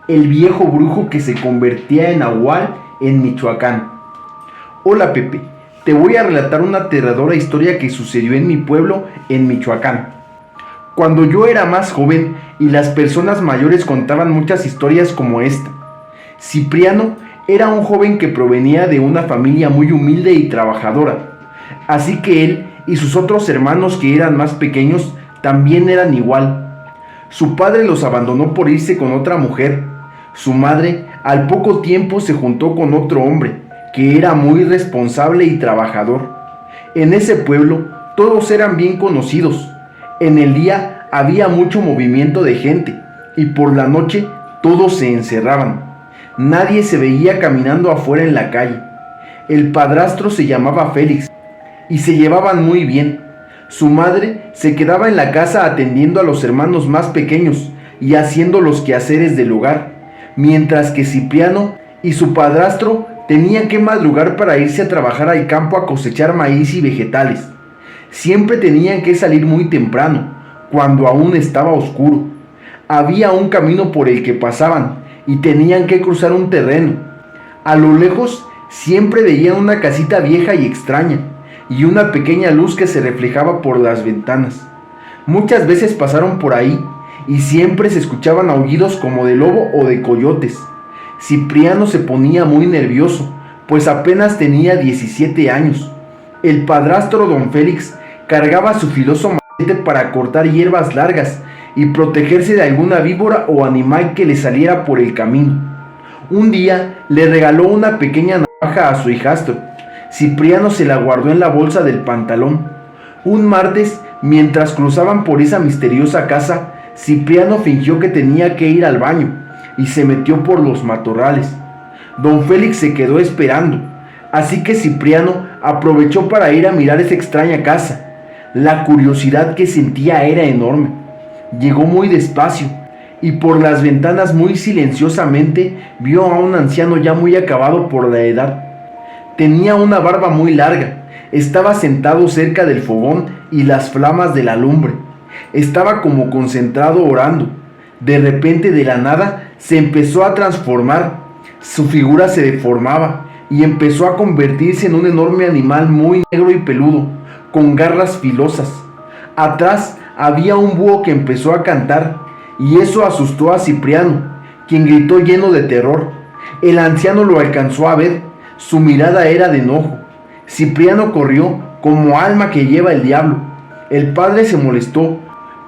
el viejo brujo que se convertía en nahual en Michoacán. Hola Pepe, te voy a relatar una aterradora historia que sucedió en mi pueblo en Michoacán. Cuando yo era más joven y las personas mayores contaban muchas historias como esta. Cipriano era un joven que provenía de una familia muy humilde y trabajadora, así que él y sus otros hermanos que eran más pequeños también eran igual. Su padre los abandonó por irse con otra mujer. Su madre al poco tiempo se juntó con otro hombre que era muy responsable y trabajador. En ese pueblo todos eran bien conocidos. En el día había mucho movimiento de gente y por la noche todos se encerraban. Nadie se veía caminando afuera en la calle. El padrastro se llamaba Félix y se llevaban muy bien. Su madre se quedaba en la casa atendiendo a los hermanos más pequeños y haciendo los quehaceres del hogar, mientras que Cipriano y su padrastro tenían que madrugar para irse a trabajar al campo a cosechar maíz y vegetales. Siempre tenían que salir muy temprano, cuando aún estaba oscuro. Había un camino por el que pasaban y tenían que cruzar un terreno. A lo lejos siempre veían una casita vieja y extraña, y una pequeña luz que se reflejaba por las ventanas. Muchas veces pasaron por ahí, y siempre se escuchaban aullidos como de lobo o de coyotes. Cipriano se ponía muy nervioso, pues apenas tenía 17 años. El padrastro don Félix cargaba su filoso machete para cortar hierbas largas y protegerse de alguna víbora o animal que le saliera por el camino. Un día le regaló una pequeña navaja a su hijastro. Cipriano se la guardó en la bolsa del pantalón. Un martes, mientras cruzaban por esa misteriosa casa, Cipriano fingió que tenía que ir al baño y se metió por los matorrales. Don Félix se quedó esperando, así que Cipriano aprovechó para ir a mirar esa extraña casa. La curiosidad que sentía era enorme. Llegó muy despacio y por las ventanas muy silenciosamente vio a un anciano ya muy acabado por la edad. Tenía una barba muy larga, estaba sentado cerca del fogón y las flamas de la lumbre. Estaba como concentrado orando. De repente, de la nada, se empezó a transformar. Su figura se deformaba y empezó a convertirse en un enorme animal muy negro y peludo, con garras filosas. Atrás había un búho que empezó a cantar, y eso asustó a Cipriano, quien gritó lleno de terror. El anciano lo alcanzó a ver. Su mirada era de enojo. Cipriano corrió como alma que lleva el diablo. El padre se molestó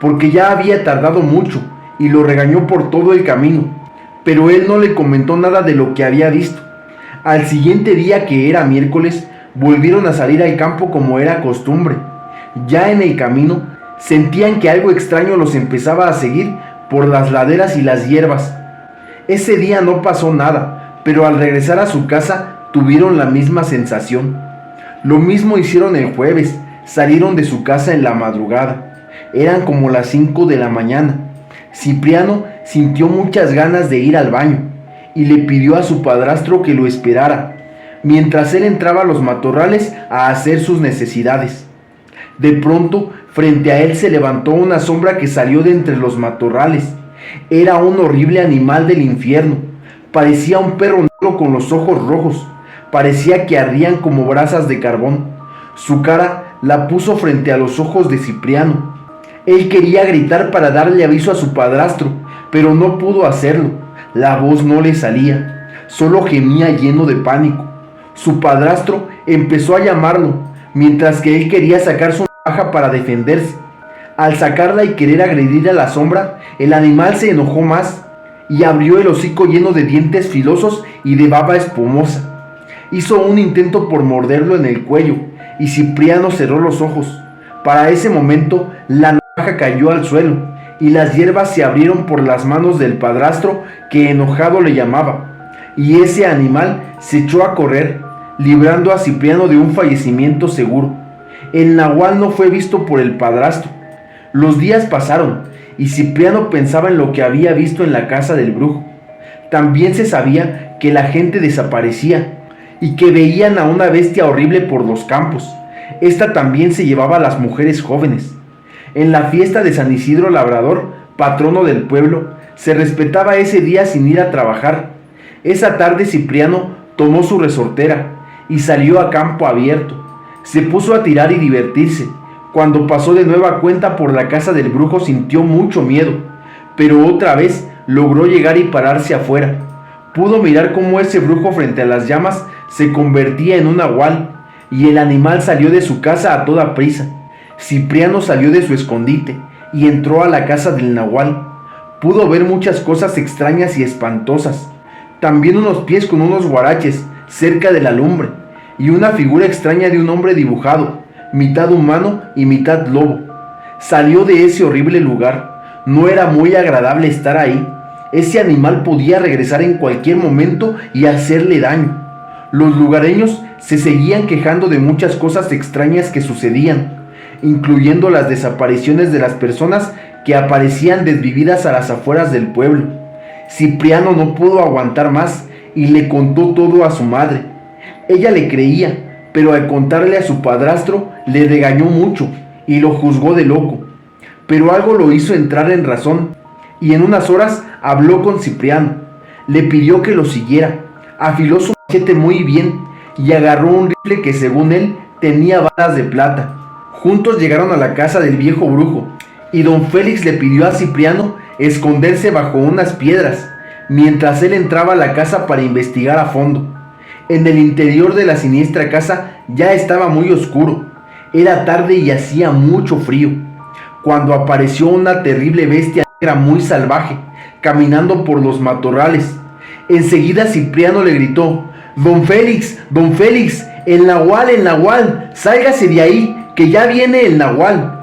porque ya había tardado mucho y lo regañó por todo el camino, pero él no le comentó nada de lo que había visto. Al siguiente día, que era miércoles, volvieron a salir al campo como era costumbre. Ya en el camino sentían que algo extraño los empezaba a seguir por las laderas y las hierbas. Ese día no pasó nada, pero al regresar a su casa tuvieron la misma sensación. Lo mismo hicieron el jueves. Salieron de su casa en la madrugada. Eran como las 5 de la mañana. Cipriano sintió muchas ganas de ir al baño y le pidió a su padrastro que lo esperara, mientras él entraba a los matorrales a hacer sus necesidades. De pronto, frente a él se levantó una sombra que salió de entre los matorrales. Era un horrible animal del infierno. Parecía un perro negro con los ojos rojos. Parecía que ardían como brasas de carbón. Su cara la puso frente a los ojos de Cipriano. Él quería gritar para darle aviso a su padrastro, pero no pudo hacerlo. La voz no le salía, solo gemía lleno de pánico. Su padrastro empezó a llamarlo, mientras que él quería sacar su navaja para defenderse. Al sacarla y querer agredir a la sombra, el animal se enojó más y abrió el hocico lleno de dientes filosos y de baba espumosa. Hizo un intento por morderlo en el cuello y Cipriano cerró los ojos. Para ese momento, la navaja cayó al suelo y las hierbas se abrieron por las manos del padrastro, que enojado le llamaba, y ese animal se echó a correr, librando a Cipriano de un fallecimiento seguro. El nahual no fue visto por el padrastro. Los días pasaron y Cipriano pensaba en lo que había visto en la casa del brujo. También se sabía que la gente desaparecía y que veían a una bestia horrible por los campos. Esta también se llevaba a las mujeres jóvenes. En la fiesta de San Isidro Labrador, patrono del pueblo, Se respetaba ese día sin ir a trabajar. Esa tarde Cipriano tomó su resortera y salió a campo abierto. Se puso a tirar y divertirse. Cuando pasó de nueva cuenta por la casa del brujo sintió mucho miedo, pero otra vez logró llegar y pararse afuera. Pudo mirar cómo ese brujo frente a las llamas se convertía en un nahual, y el animal salió de su casa a toda prisa. Cipriano salió de su escondite y entró a la casa del nahual. Pudo ver muchas cosas extrañas y espantosas. También unos pies con unos guaraches cerca de la lumbre, y una figura extraña de un hombre dibujado, mitad humano y mitad lobo. Salió de ese horrible lugar. No era muy agradable estar ahí. Ese animal podía regresar en cualquier momento y hacerle daño. Los lugareños se seguían quejando de muchas cosas extrañas que sucedían, incluyendo las desapariciones de las personas que aparecían desvividas a las afueras del pueblo. Cipriano no pudo aguantar más y le contó todo a su madre. Ella le creía, pero al contarle a su padrastro le regañó mucho y lo juzgó de loco. Pero algo lo hizo entrar en razón, y en unas horas habló con Cipriano. Le pidió que lo siguiera. Afiló su machete muy bien y agarró un rifle que según él tenía balas de plata. Juntos llegaron a la casa del viejo brujo, y don Félix le pidió a Cipriano esconderse bajo unas piedras, mientras él entraba a la casa para investigar a fondo. En el interior de la siniestra casa ya estaba muy oscuro. Era tarde y hacía mucho frío, cuando apareció una terrible bestia negra muy salvaje, caminando por los matorrales. Enseguida Cipriano le gritó: Don Félix, el nahual, sálgase de ahí, que ya viene el nahual.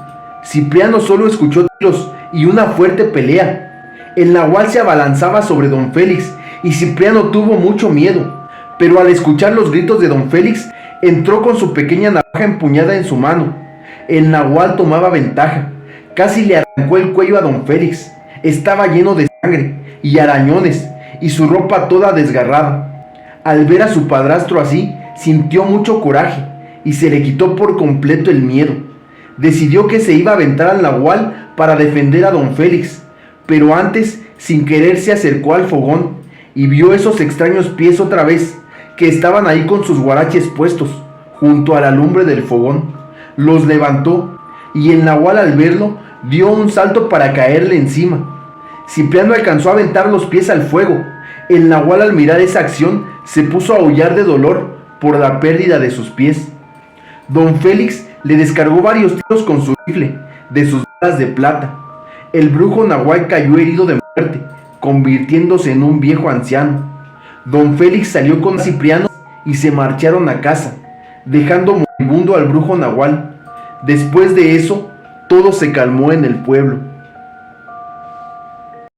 Cipriano solo escuchó tiros y una fuerte pelea. El nahual se abalanzaba sobre don Félix y Cipriano tuvo mucho miedo, pero al escuchar los gritos de don Félix, entró con su pequeña navaja empuñada en su mano. El nahual tomaba ventaja. Casi le arrancó el cuello a don Félix. Estaba lleno de sangre y arañones, y su ropa toda desgarrada. Al ver a su padrastro así, sintió mucho coraje y se le quitó por completo el miedo. Decidió que se iba a aventar al nahual para defender a don Félix, pero antes, sin querer, se acercó al fogón y vio esos extraños pies otra vez, que estaban ahí con sus guaraches puestos, junto a la lumbre del fogón. Los levantó, y el nahual, al verlo, dio un salto para caerle encima. Cipriano alcanzó a aventar los pies al fuego. El nahual, al mirar esa acción, se puso a aullar de dolor por la pérdida de sus pies. Don Félix le descargó varios tiros con su rifle de sus balas de plata. El brujo nahual cayó herido de muerte, convirtiéndose en un viejo anciano. Don Félix salió con Cipriano y se marcharon a casa, dejando moribundo al brujo nahual. Después de eso, todo se calmó en el pueblo.